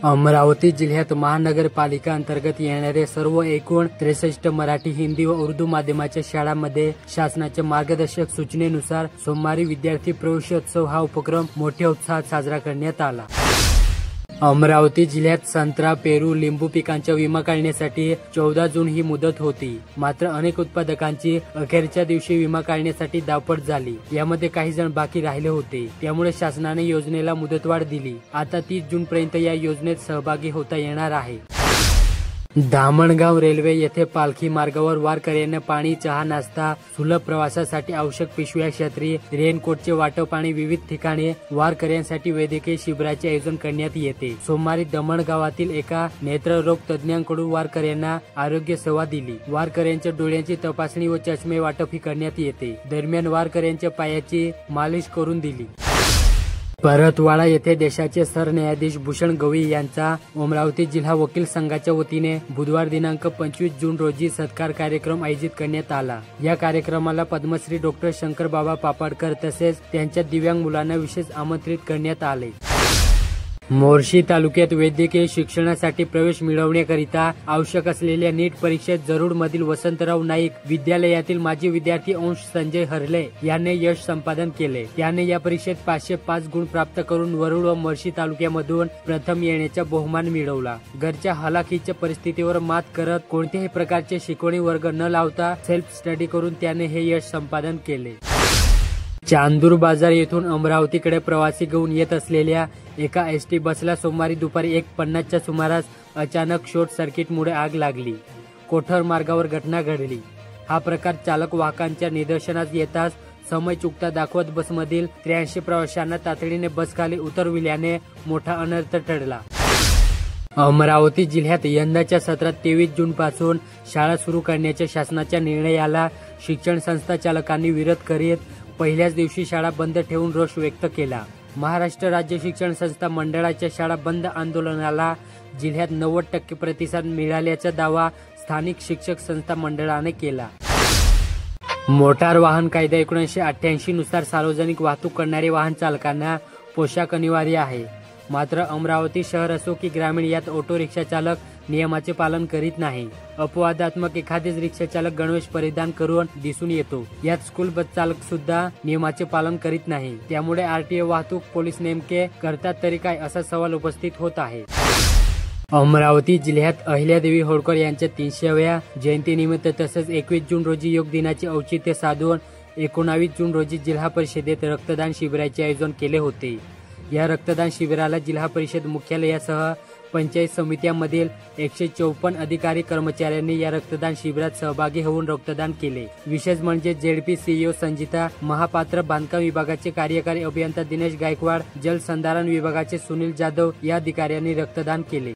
अमरावती जिल्ह्यात महानगरपालिका अंतर्गत येणारे सर्व एकूण 63 मराठी, हिंदी व उर्दू माध्यमाच्या शाळांमध्ये शासनाच्या मार्गदर्शक सूचनेनुसार सोमवारी विद्यार्थी प्रवेशोत्सव हा उपक्रम मोठ्या उत्साहात साजरा करण्यात आला। अमरावती जिल्ह्यात संत्रा, पेरू, लिंबू पिकांच्या विमा काढण्यासाठी 14 जून ही मुदत होती। मात्र अनेक उत्पादकांची अखेरच्या दिवशी विमा काढण्यासाठी धावपळ झाली। यामध्ये काही जण बाकी राहिले होते, त्यामुळे शासनाने योजनेला मुदतवाढ दिली। आता 30 जून पर्यंत या योजनेत सहभागी होता येणार आहे। धामणगाव रेल्वे येथे पालखी मार्गावर वारकऱ्यांना पाणी, चहा, नाश्ता, सुलभ प्रवासासाठी आवश्यक पिशव्या, छत्री, रेनकोटचे वाटप आणि विविध ठिकाणी वारकऱ्यांसाठी वैद्यकीय शिबिराचे आयोजन करण्यात येते। सोमवारी धामणगावातील एका नेत्ररोग तज्ञांकडून वारकऱ्यांना आरोग्य सेवा दिली। वारकऱ्यांच्या डोळ्यांची तपासणी व चष्मे वाटपही करण्यात येते। दरम्यान वारकऱ्यांच्या पायाची मालिश करून दिली। परतवाडा येथे देशाचे सरन्यायाधीश भूषण गवई यांचा अमरावती जिल्हा वकील संघाच्या वतीने बुधवार दिनांक 25 जून रोजी सत्कार कार्यक्रम आयोजित करण्यात आला। या कार्यक्रमाला पद्मश्री डॉक्टर शंकरबाबा पापडकर तसेच त्यांच्या दिव्यांग मुलांना विशेष आमंत्रित करण्यात आले। मोर्शी तालुक्यात वैद्यकीय शिक्षणासाठी प्रवेश मिळवण्याकरिता आवश्यक असलेल्या नीट परीक्षेत जरूर मधील वसंतराव नाईक विद्यालयातील माजी विद्यार्थी अंश संजय हरले याने यश संपादन केले। त्याने या परीक्षेत 505 गुण प्राप्त करून वरुड व मोर्शी तालुक्यामधून प्रथम येण्याचा बहुमान मिळवला। घरच्या हलाखीच्या परिस्थितीवर मात करत कोणत्याही प्रकारचे शिकवणी वर्ग न लावता सेल्फ स्टडी करून त्याने हे यश संपादन केले। चांदूर बाजार येथून अमरावतीकडे प्रवासी घेऊन येत असलेल्या एका एसटी बसला सोमवारी दुपारी 1:50च्या सुमारास अचानक शॉर्ट सर्किटमुळे आग लागली। कोठर मार्गावर घटना घडली। हा प्रकार चालक वाहकांच्या निदर्शनास येताच समय चुकता दाखवत बसमधील 83 प्रवाशांना तातडीने बसखाली उतरविल्याने मोठा अनर्थ टळला। अमरावती जिल्ह्यात यंदाच्या सत्रात 23 जून पासून शाळा सुरू करण्याच्या शासनाच्या निर्णयाला शिक्षण संस्था चालकांनी विरोध करीत पहिल्याच दिवशी शाळा बंद ठेवून रोष व्यक्त केला। महाराष्ट्र राज्य शिक्षण संस्था मंडळाच्या शाळा बंद आंदोलनाला जिल्ह्यात 90% प्रतिसाद मिळाल्याचा दावा स्थानिक शिक्षक संस्था मंडळाने केला। मोटार वाहन कायदा 1988 नुसार सार्वजनिक वाहतूक करणारे वाहन चालकांना पोशाख अनिवार्य आहे। मात्र अमरावती शहर असो की ग्रामीण यात ऑटो रिक्षा चालक नियमाचे पालन करीत नाही। अपवादात्मक एखादेच रिक्षा चालक गणवेश परिधान करून दिसून येतो। यात स्कूल बस चालक सुद्धा नियमाचे पालन करीत नाही। त्यामुळे आरटीओ वाहतूक पोलीस नेमके करतात तरी काय असा सवाल उपस्थित होत आहे। अमरावती जिल्ह्यात अहिल्यादेवी होळकर यांच्या 300व्या जयंतीनिमित्त तसेच 21 जून रोजी योग दिनाचे औचित्य साधून 19 जून रोजी जिल्हा परिषदेत रक्तदान शिबिराचे आयोजन केले होते। या रक्तदान शिबिराला जिल्हा परिषद मुख्यालयासह पंचायत समित्यांमधील 154 अधिकारी कर्मचाऱ्यांनी या रक्तदान शिबिरात सहभागी होऊन रक्तदान केले। विशेष म्हणजे जेडपी सीईओ संजिता महापात्र, बांधकाम विभागाचे कार्यकारी अभियंता दिनेश गायकवाड, जलसंधारण विभागाचे सुनील जाधव या अधिकाऱ्यांनी रक्तदान केले।